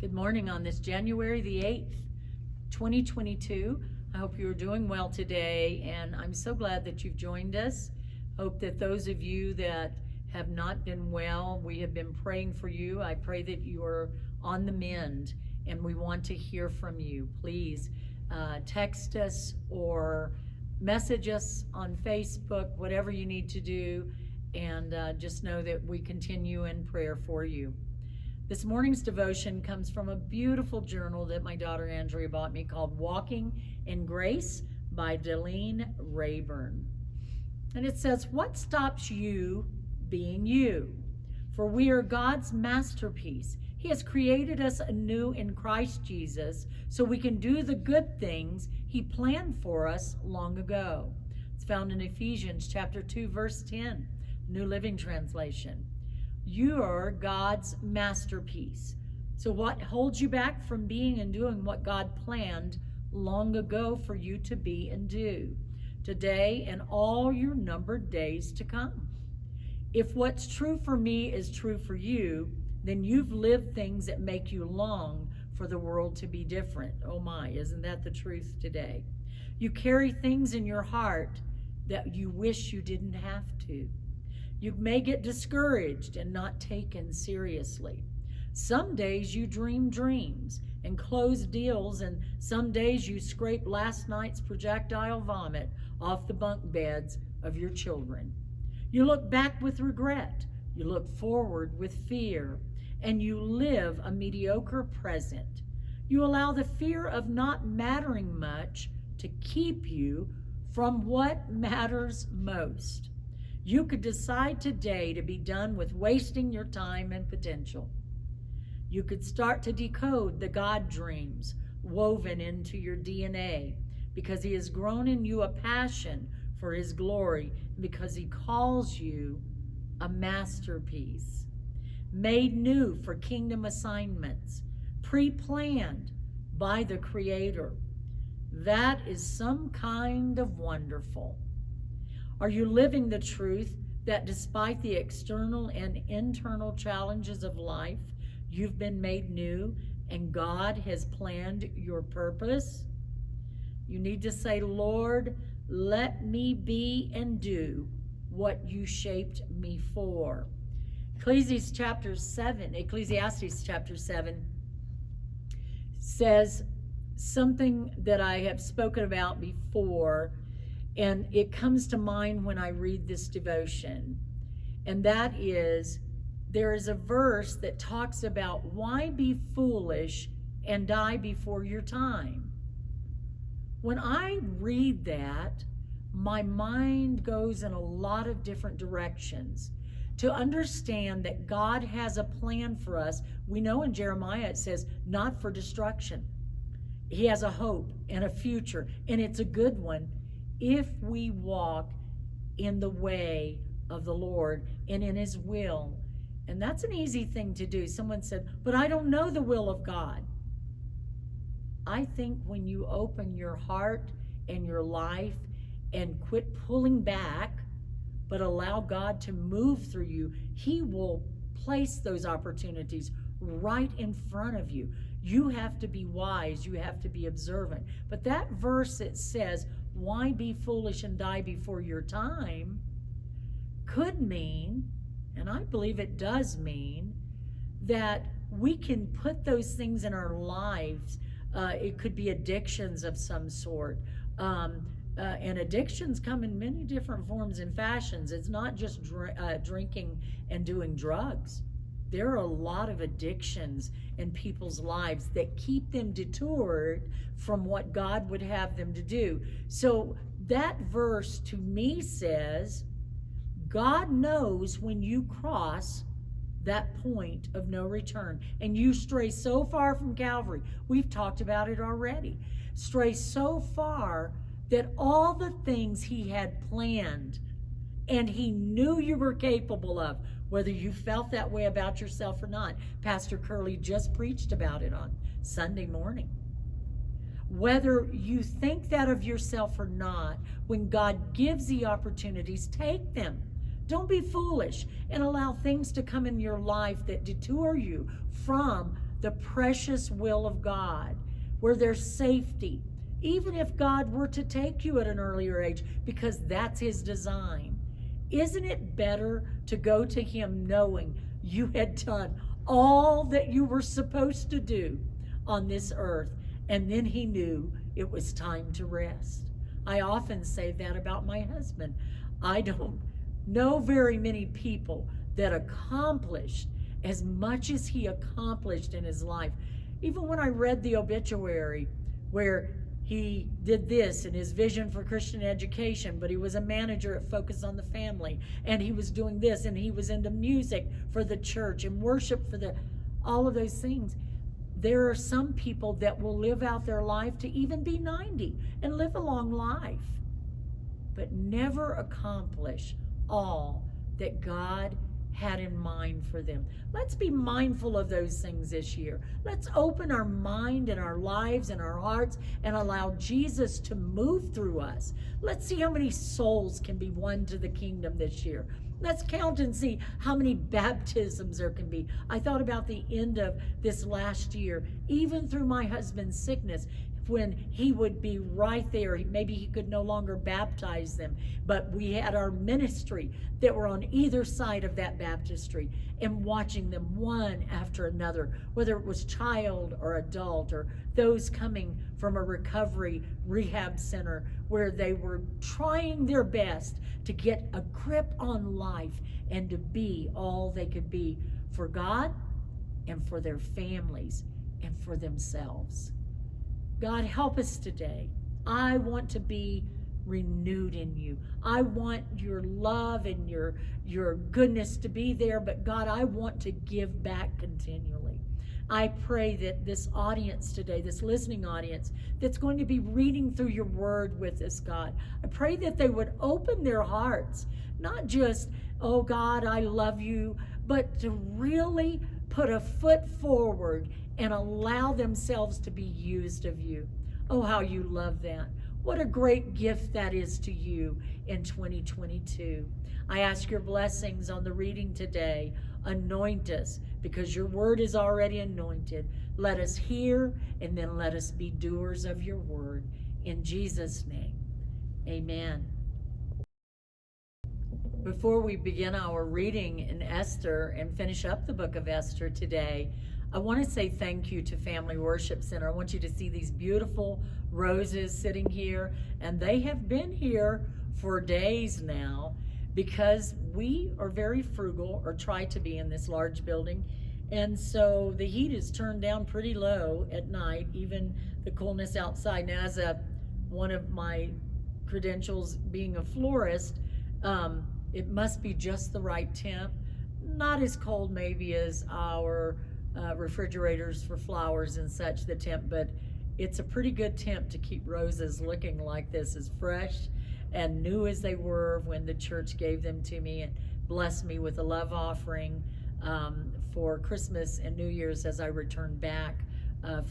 Good morning on this January the 8th, 2022. I hope you're doing well today, and I'm so glad that you've joined us. Hope that those of you that have not been well, we have been praying for you. I pray that you are on the mend, and we want to hear from you. Please text us or message us on Facebook, whatever you need to do, and just know that we continue in prayer for you. This morning's devotion comes from a beautiful journal that my daughter Andrea bought me called Walking in Grace by Delene Rayburn. And it says, "What stops you being you? For we are God's masterpiece. He has created us anew in Christ Jesus so we can do the good things He planned for us long ago." It's found in Ephesians chapter 2, verse 10, New Living Translation. You are God's masterpiece. So what holds you back from being and doing what God planned long ago for you to be and do today and all your numbered days to come? If what's true for me is true for you, then you've lived things that make you long for the world to be different. Oh my, isn't that the truth today? You carry things in your heart that you wish you didn't have to. You may get discouraged and not taken seriously. Some days you dream dreams and close deals, and some days you scrape last night's projectile vomit off the bunk beds of your children. You look back with regret, you look forward with fear, and you live a mediocre present. You allow the fear of not mattering much to keep you from what matters most. You could decide today to be done with wasting your time and potential. You could start to decode the God dreams woven into your DNA because He has grown in you a passion for His glory, because He calls you a masterpiece, made new for kingdom assignments, pre-planned by the Creator. That is some kind of wonderful. Are you living the truth that despite the external and internal challenges of life, you've been made new and God has planned your purpose? You need to say, Lord, let me be and do what you shaped me for. Ecclesiastes chapter 7 says something that I have spoken about before, and it comes to mind when I read this devotion. And that is, there is a verse that talks about why be foolish and die before your time. When I read that, my mind goes in a lot of different directions to understand that God has a plan for us. We know in Jeremiah it says, not for destruction. He has a hope and a future, and it's a good one, if we walk in the way of the Lord and in His will. And that's an easy thing to do. Someone said, but I don't know the will of God. I think when you open your heart and your life and quit pulling back, but allow God to move through you, He will place those opportunities right in front of you. You have to be wise. You have to be observant. But that verse that says, why be foolish and die before your time, could mean, and I believe it does mean, that we can put those things in our lives. It could be addictions of some sort. And addictions come in many different forms and fashions. It's not just drinking and doing drugs. There are a lot of addictions in people's lives that keep them detoured from what God would have them to do. So that verse to me says, God knows when you cross that point of no return and you stray so far from Calvary. We've talked about it already. Stray so far that all the things He had planned and He knew you were capable of, whether you felt that way about yourself or not. Pastor Curley just preached about it on Sunday morning. Whether you think that of yourself or not, when God gives the opportunities, take them. Don't be foolish and allow things to come in your life that detour you from the precious will of God, where there's safety, even if God were to take you at an earlier age, because that's his design. Isn't it better to go to him knowing you had done all that you were supposed to do on this earth, and then he knew it was time to rest? I often say that about my husband. I don't know very many people that accomplished as much as he accomplished in his life. Even when I read the obituary where he did this in his vision for Christian education, but he was a manager at Focus on the Family, and he was doing this, and he was into music for the church and worship for all of those things. There are some people that will live out their life to even be 90 and live a long life, but never accomplish all that God had in mind for them. Let's be mindful of those things this year. Let's open our mind and our lives and our hearts and allow Jesus to move through us. Let's see how many souls can be won to the kingdom this year. Let's count and see how many baptisms there can be. I thought about the end of this last year, even through my husband's sickness, when he would be right there. Maybe he could no longer baptize them, but we had our ministry that were on either side of that baptistry and watching them one after another, whether it was child or adult or those coming from a recovery rehab center where they were trying their best to get a grip on life and to be all they could be for God and for their families and for themselves. God, help us today. I want to be renewed in you. I want your love and your goodness to be there, but God, I want to give back continually. I pray that this audience today, this listening audience that's going to be reading through your word with us, God, I pray that they would open their hearts, not just, oh God, I love you, but to really put a foot forward and allow themselves to be used of you. Oh, how you love that. What a great gift that is to you in 2022. I ask your blessings on the reading today. Anoint us, because your word is already anointed. Let us hear, and then let us be doers of your word. In Jesus' name, amen. Before we begin our reading in Esther and finish up the book of Esther today, I want to say thank you to Family Worship Center. I want you to see these beautiful roses sitting here, and they have been here for days now because we are very frugal, or try to be, in this large building. And so the heat is turned down pretty low at night, even the coolness outside. Now, as one of my credentials being a florist, it must be just the right temp. Not as cold maybe as our refrigerators for flowers and such, the temp, but it's a pretty good temp to keep roses looking like this, as fresh and new as they were when the church gave them to me and blessed me with a love offering for Christmas and New Year's as I returned back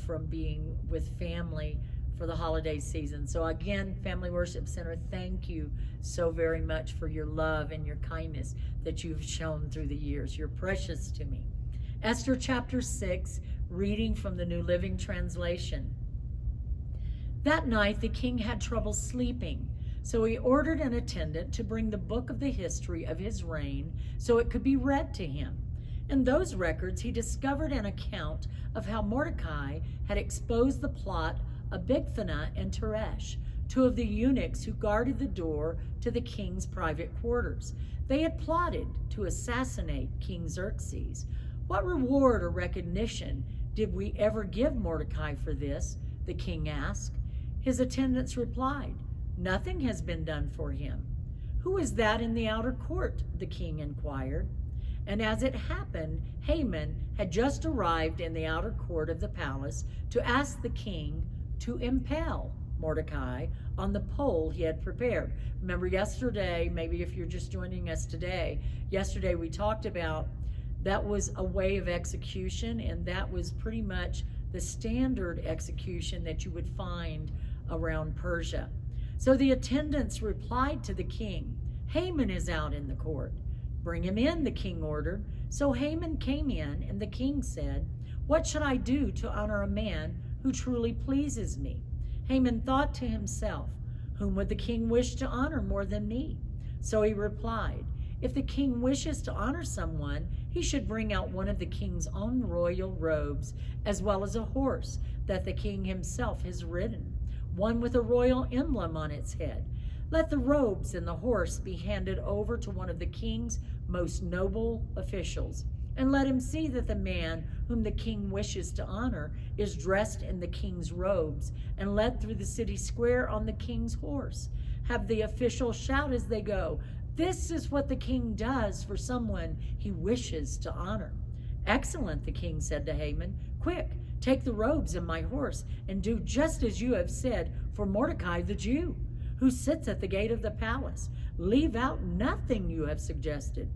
from being with family for the holiday season. So again, Family Worship Center, thank you so very much for your love and your kindness that you've shown through the years. You're precious to me. Esther chapter 6, reading from the New Living Translation. That night the king had trouble sleeping, so he ordered an attendant to bring the book of the history of his reign so it could be read to him. In those records he discovered an account of how Mordecai had exposed the plot of Bigthana and Teresh, two of the eunuchs who guarded the door to the king's private quarters. They had plotted to assassinate King Xerxes. What reward or recognition did we ever give Mordecai for this? The king asked. His attendants replied, nothing has been done for him. Who is that in the outer court? The king inquired. And as it happened, Haman had just arrived in the outer court of the palace to ask the king to impale Mordecai on the pole he had prepared. Remember yesterday, maybe if you're just joining us today, yesterday we talked about that was a way of execution, and that was pretty much the standard execution that you would find around Persia. So the attendants replied to the king, Haman is out in the court. Bring him in, the king ordered. So Haman came in, and the king said, What should I do to honor a man who truly pleases me?" Haman thought to himself, "Whom would the king wish to honor more than me?" So he replied, "If the king wishes to honor someone, he should bring out one of the king's own royal robes, as well as a horse that the king himself has ridden, one with a royal emblem on its head. Let the robes and the horse be handed over to one of the king's most noble officials, and let him see that the man whom the king wishes to honor is dressed in the king's robes and led through the city square on the king's horse. Have the officials shout as they go, 'This is what the king does for someone he wishes to honor.'" "Excellent," the king said to Haman. "Quick, take the robes and my horse and do just as you have said for Mordecai the Jew, who sits at the gate of the palace. Leave out nothing you have suggested."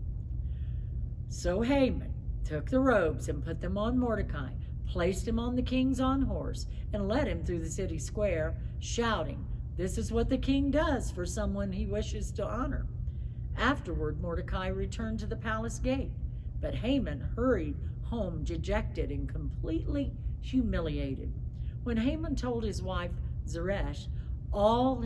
So Haman took the robes and put them on Mordecai, placed him on the king's own horse, and led him through the city square, shouting, "This is what the king does for someone he wishes to honor." Afterward, Mordecai returned to the palace gate, but Haman hurried home dejected and completely humiliated. When Haman told his wife Zeresh all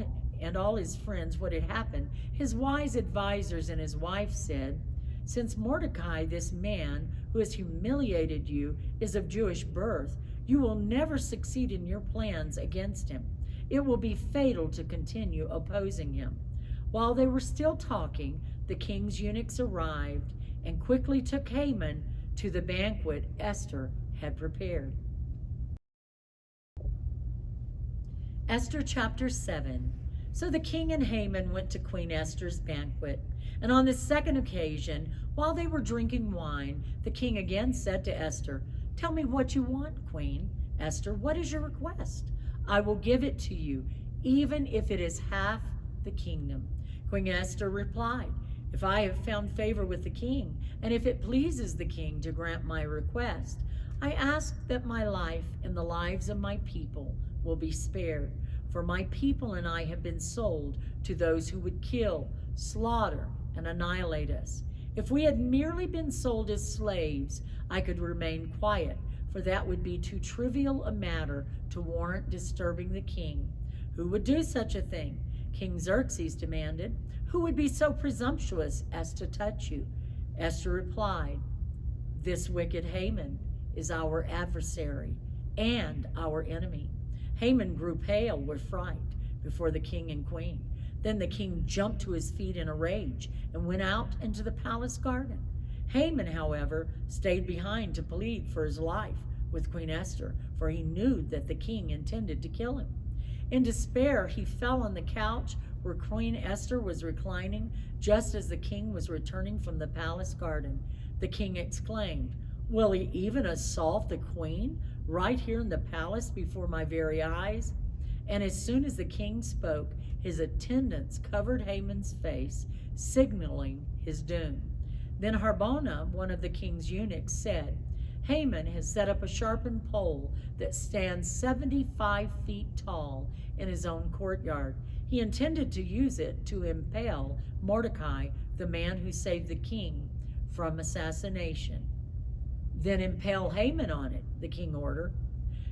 his friends what had happened, his wise advisors and his wife said, "Since Mordecai, this man who has humiliated you, is of Jewish birth, you will never succeed in your plans against him. It will be fatal to continue opposing him." While they were still talking, the king's eunuchs arrived and quickly took Haman to the banquet Esther had prepared. Esther chapter 7. So the king and Haman went to Queen Esther's banquet. And on the second occasion, while they were drinking wine, the king again said to Esther, "Tell me what you want, Queen. Esther, what is your request? I will give it to you, even if it is half the kingdom." Queen Esther replied, "If I have found favor with the king, and if it pleases the king to grant my request, I ask that my life and the lives of my people will be spared. For my people and I have been sold to those who would kill, slaughter, and annihilate us. If we had merely been sold as slaves, I could remain quiet, for that would be too trivial a matter to warrant disturbing the king. Who would do such a thing?" King Xerxes demanded. "Who would be so presumptuous as to touch you?" Esther replied, "This wicked Haman is our adversary and our enemy." Haman grew pale with fright before the king and queen. Then the king jumped to his feet in a rage and went out into the palace garden. Haman, however, stayed behind to plead for his life with Queen Esther, for he knew that the king intended to kill him. In despair, he fell on the couch where Queen Esther was reclining, just as the king was returning from the palace garden. The king exclaimed, "Will he even assault the queen right here in the palace before my very eyes?" And as soon as the king spoke, his attendants covered Haman's face, signaling his doom. Then Harbona, one of the king's eunuchs, said, "Haman has set up a sharpened pole that stands 75 feet tall in his own courtyard. He intended to use it to impale Mordecai, the man who saved the king from assassination." "Then impale Haman on it," the king ordered.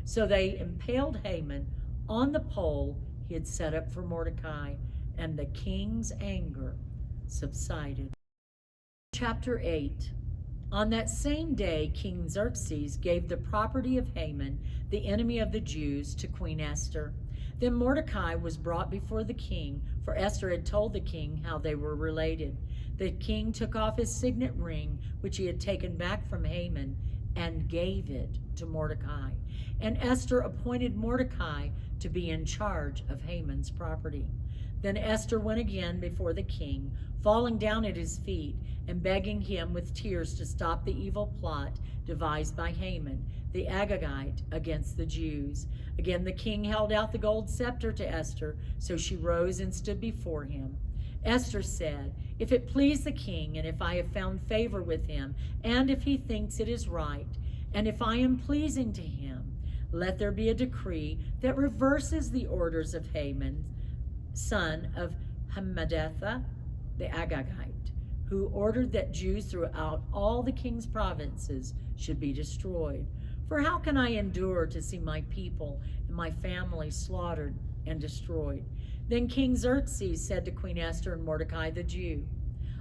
So they impaled Haman on the pole he had set up for Mordecai, and the king's anger subsided. Chapter 8. On that same day, King Xerxes gave the property of Haman, the enemy of the Jews, to Queen Esther. Then Mordecai was brought before the king, for Esther had told the king how they were related. The king took off his signet ring, which he had taken back from Haman, and gave it to Mordecai. And Esther appointed Mordecai to be in charge of Haman's property. Then Esther went again before the king, falling down at his feet and begging him with tears to stop the evil plot devised by Haman, the Agagite, against the Jews. Again the king held out the gold scepter to Esther, so she rose and stood before him. Esther said, "If it please the king, and if I have found favor with him, and if he thinks it is right, and if I am pleasing to him, let there be a decree that reverses the orders of Haman, son of Hammedatha, the Agagite, who ordered that Jews throughout all the king's provinces should be destroyed. For how can I endure to see my people and my family slaughtered and destroyed? Then King Xerxes said to Queen Esther and Mordecai the Jew,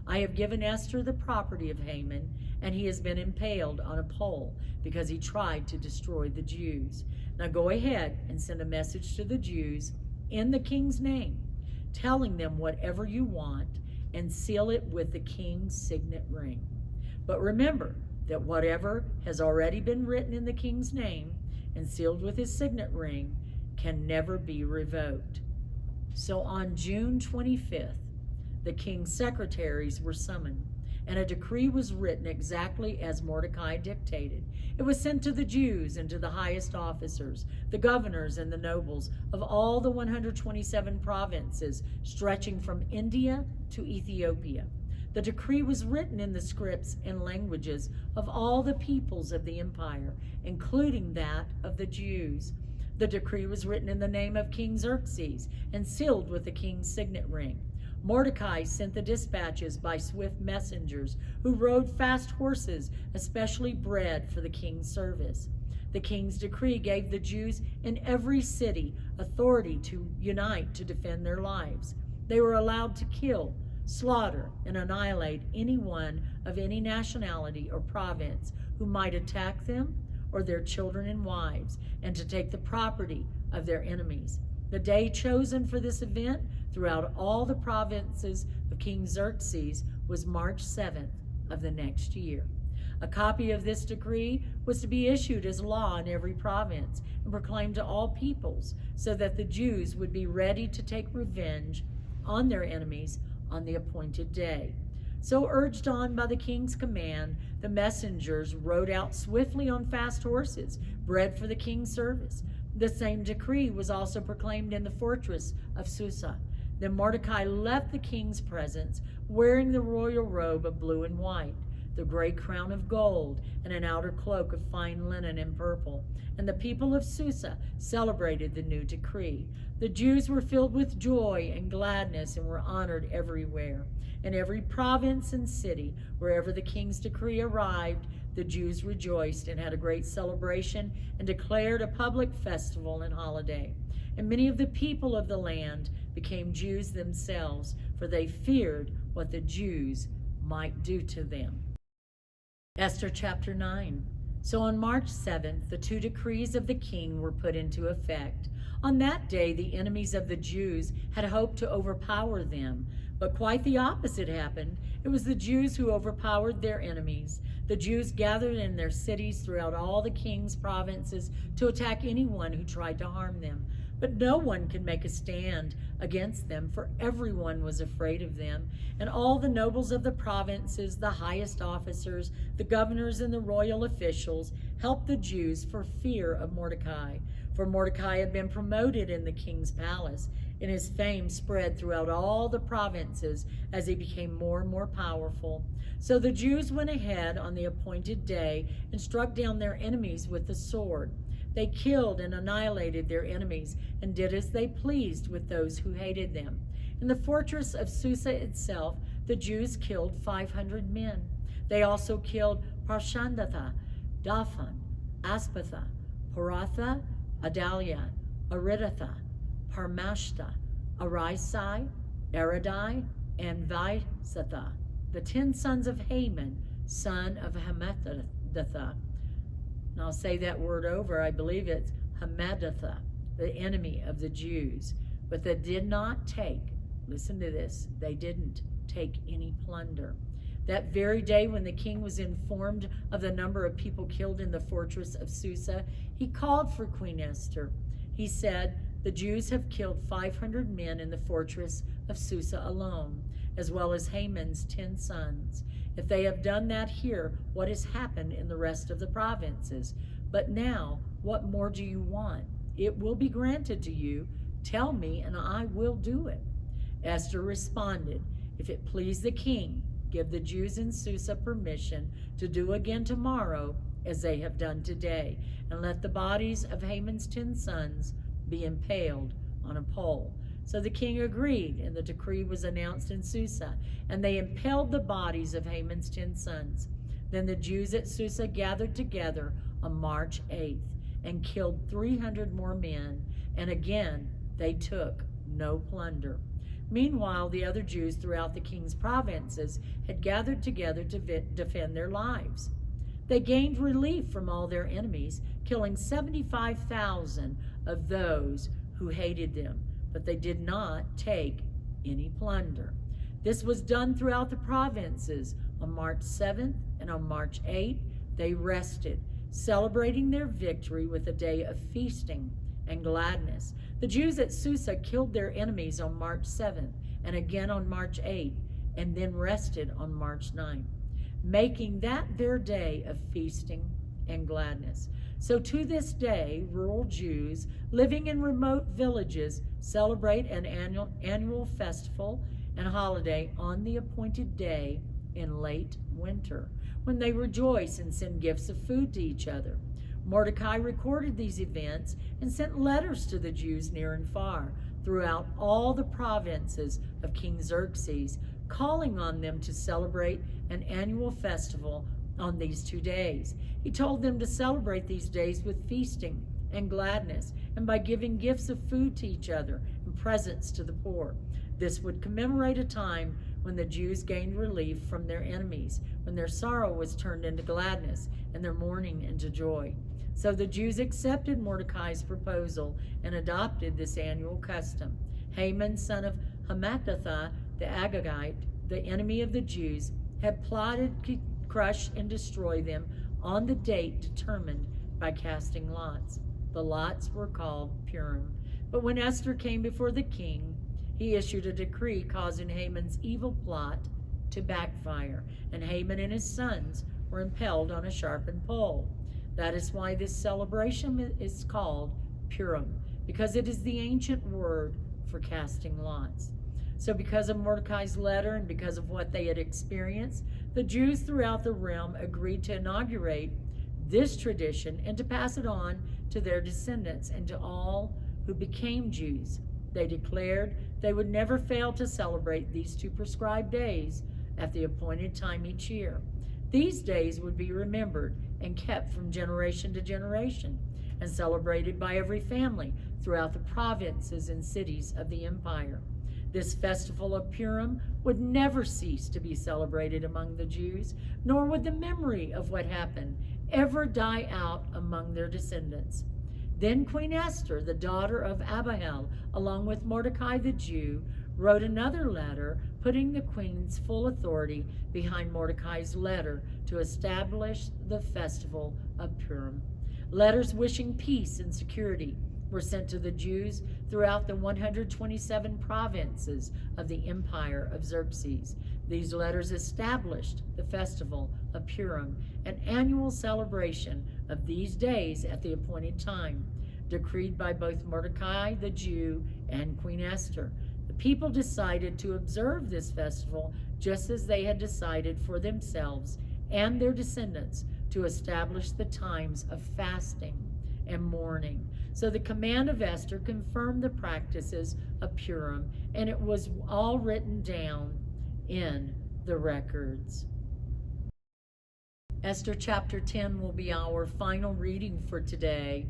I have given Esther the property of Haman, and he has been impaled on a pole because he tried to destroy the Jews. Now go ahead and send a message to the Jews in the king's name, telling them whatever you want, and seal it with the king's signet ring. But remember that whatever has already been written in the king's name and sealed with his signet ring can never be revoked. So on June 25th, the king's secretaries were summoned, and a decree was written exactly as Mordecai dictated. It was sent to the Jews and to the highest officers, the governors and the nobles of all the 127 provinces stretching from India to Ethiopia. The decree was written in the scripts and languages of all the peoples of the empire, including that of the Jews. The decree was written in the name of King Xerxes and sealed with the king's signet ring. Mordecai sent the dispatches by swift messengers who rode fast horses, especially bred for the king's service. The king's decree gave the Jews in every city authority to unite to defend their lives. They were allowed to kill, slaughter, and annihilate anyone of any nationality or province who might attack them or their children and wives, and to take the property of their enemies. The day chosen for this event throughout all the provinces of King Xerxes was March 7th of the next year. A copy of this decree was to be issued as law in every province and proclaimed to all peoples, so that the Jews would be ready to take revenge on their enemies on the appointed day. So urged on by the king's command, the messengers rode out swiftly on fast horses, bred for the king's service. The same decree was also proclaimed in the fortress of Susa. Then Mordecai left the king's presence, wearing the royal robe of blue and white, the great crown of gold, and an outer cloak of fine linen and purple. And the people of Susa celebrated the new decree. The Jews were filled with joy and gladness and were honored everywhere. In every province and city, wherever the king's decree arrived, the Jews rejoiced and had a great celebration and declared a public festival and holiday. And many of the people of the land became Jews themselves, for they feared what the Jews might do to them. Esther chapter 9. So on March 7th, the two decrees of the king were put into effect. On that day, the enemies of the Jews had hoped to overpower them, but quite the opposite happened. It was the Jews who overpowered their enemies. The Jews gathered in their cities throughout all the king's provinces to attack anyone who tried to harm them. But no one could make a stand against them, for everyone was afraid of them. And all the nobles of the provinces, the highest officers, the governors, and the royal officials helped the Jews for fear of Mordecai. For Mordecai had been promoted in the king's palace, and his fame spread throughout all the provinces as he became more and more powerful. So the Jews went ahead on the appointed day and struck down their enemies with the sword. They killed and annihilated their enemies and did as they pleased with those who hated them. In the fortress of Susa itself, the Jews killed 500 men. They also killed Parshandatha, Daphan, Aspatha, Poratha, Adalia, Aridatha, Parmashta, Arisai, Aradai, and Vaisatha, the 10 sons of Haman, son of Hammedatha. And I'll say that word over. I believe it's Hammedatha, the enemy of the Jews. But they did not take, listen to this, they didn't take any plunder. That very day when the king was informed of the number of people killed in the fortress of Susa, he called for Queen Esther. He said, the Jews have killed 500 men in the fortress of Susa alone, as well as Haman's 10 sons. If they have done that here, what has happened in the rest of the provinces? But now, what more do you want? It will be granted to you. Tell me, and I will do it. Esther responded, if it please the king, give the Jews in Susa permission to do again tomorrow as they have done today, and let the bodies of Haman's 10 sons be impaled on a pole. So the king agreed, and the decree was announced in Susa, and they impaled the bodies of Haman's 10 sons. Then the Jews at Susa gathered together on March 8th and killed 300 more men, and again they took no plunder. Meanwhile, the other Jews throughout the king's provinces had gathered together to defend their lives. They gained relief from all their enemies, killing 75,000 of those who hated them, but they did not take any plunder. This was done throughout the provinces. On March 7th and on March 8th, they rested, celebrating their victory with a day of feasting and gladness. The Jews at Susa killed their enemies on March 7th and again on March 8th, and then rested on March 9th, making that their day of feasting and gladness. So to this day, rural Jews living in remote villages celebrate an annual festival and holiday on the appointed day in late winter, when they rejoice and send gifts of food to each other. Mordecai recorded these events and sent letters to the Jews near and far throughout all the provinces of King Xerxes, calling on them to celebrate an annual festival on these 2 days. He told them to celebrate these days with feasting and gladness, and by giving gifts of food to each other and presents to the poor. This would commemorate a time when the Jews gained relief from their enemies, when their sorrow was turned into gladness and their mourning into joy. So the Jews accepted Mordecai's proposal and adopted this annual custom. Haman, son of Hammedatha, the Agagite, the enemy of the Jews, had plotted to crush and destroy them on the date determined by casting lots. The lots were called Purim. But when Esther came before the king, he issued a decree causing Haman's evil plot to backfire, and Haman and his sons were impaled on a sharpened pole. That is why this celebration is called Purim, because it is the ancient word for casting lots. So because of Mordecai's letter and because of what they had experienced, the Jews throughout the realm agreed to inaugurate this tradition and to pass it on to their descendants and to all who became Jews. They declared they would never fail to celebrate these 2 prescribed days at the appointed time each year. These days would be remembered and kept from generation to generation and celebrated by every family throughout the provinces and cities of the empire. This festival of Purim would never cease to be celebrated among the Jews, nor would the memory of what happened ever die out among their descendants. Then Queen Esther, the daughter of Abihail, along with Mordecai the Jew, wrote another letter putting the queen's full authority behind Mordecai's letter to establish the festival of Purim. Letters wishing peace and security were sent to the Jews throughout the 127 provinces of the empire of Xerxes. These letters established the festival of Purim, an annual celebration of these days at the appointed time, decreed by both Mordecai the Jew and Queen Esther. The people decided to observe this festival just as they had decided for themselves and their descendants to establish the times of fasting and mourning. So the command of Esther confirmed the practices of Purim, and it was all written down in the records. Esther chapter 10 will be our final reading for today.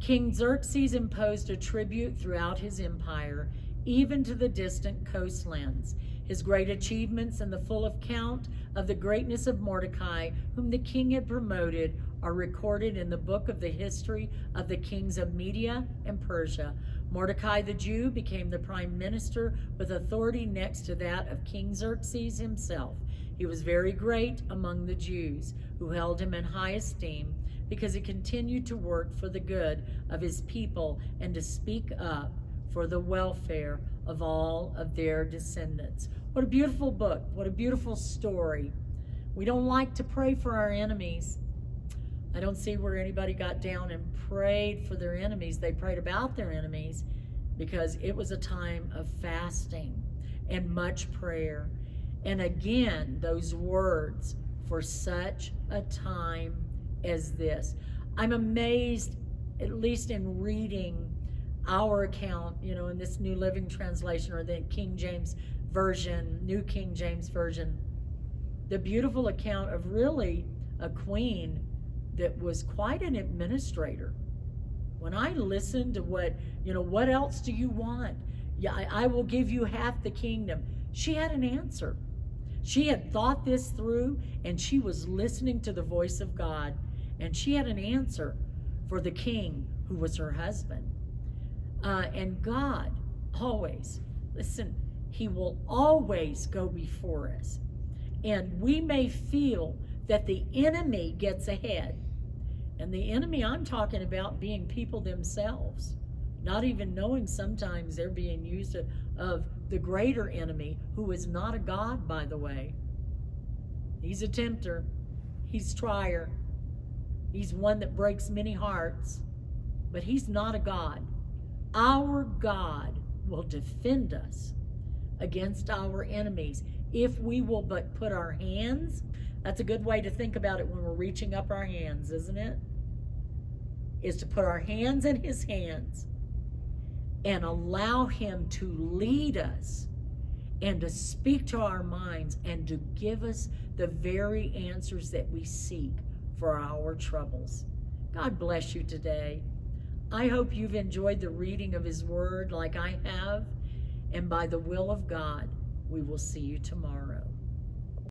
King Xerxes imposed a tribute throughout his empire, even to the distant coastlands. His great achievements and the full account of the greatness of Mordecai, whom the king had promoted, are recorded in the book of the history of the kings of Media and Persia. Mordecai the Jew became the prime minister with authority next to that of King Xerxes himself. He was very great among the Jews, who held him in high esteem because he continued to work for the good of his people and to speak up for the welfare of all of their descendants. What a beautiful book. What a beautiful story. We don't like to pray for our enemies. I don't see where anybody got down and prayed for their enemies. They prayed about their enemies because it was a time of fasting and much prayer. And again, those words, for such a time as this. I'm amazed, at least in reading our account, in this New Living Translation or the King James Version, New King James Version, the beautiful account of really a queen that was quite an administrator. When I listened to what else do you want? Yeah, I will give you half the kingdom. She had an answer. She had thought this through, and she was listening to the voice of God, and she had an answer for the king who was her husband. And God always, listen, he will always go before us. And we may feel that the enemy gets ahead. And the enemy I'm talking about being people themselves, not even knowing sometimes they're being used of the greater enemy, who is not a God, by the way. He's a tempter. He's trier. He's one that breaks many hearts. But he's not a God. Our God will defend us against our enemies if we will but put our hands. That's a good way to think about it when we're reaching up our hands, isn't it? Is to put our hands in his hands and allow him to lead us and to speak to our minds and to give us the very answers that we seek for our troubles. God bless you today. I hope you've enjoyed the reading of his word like I have, and by the will of God, we will see you tomorrow.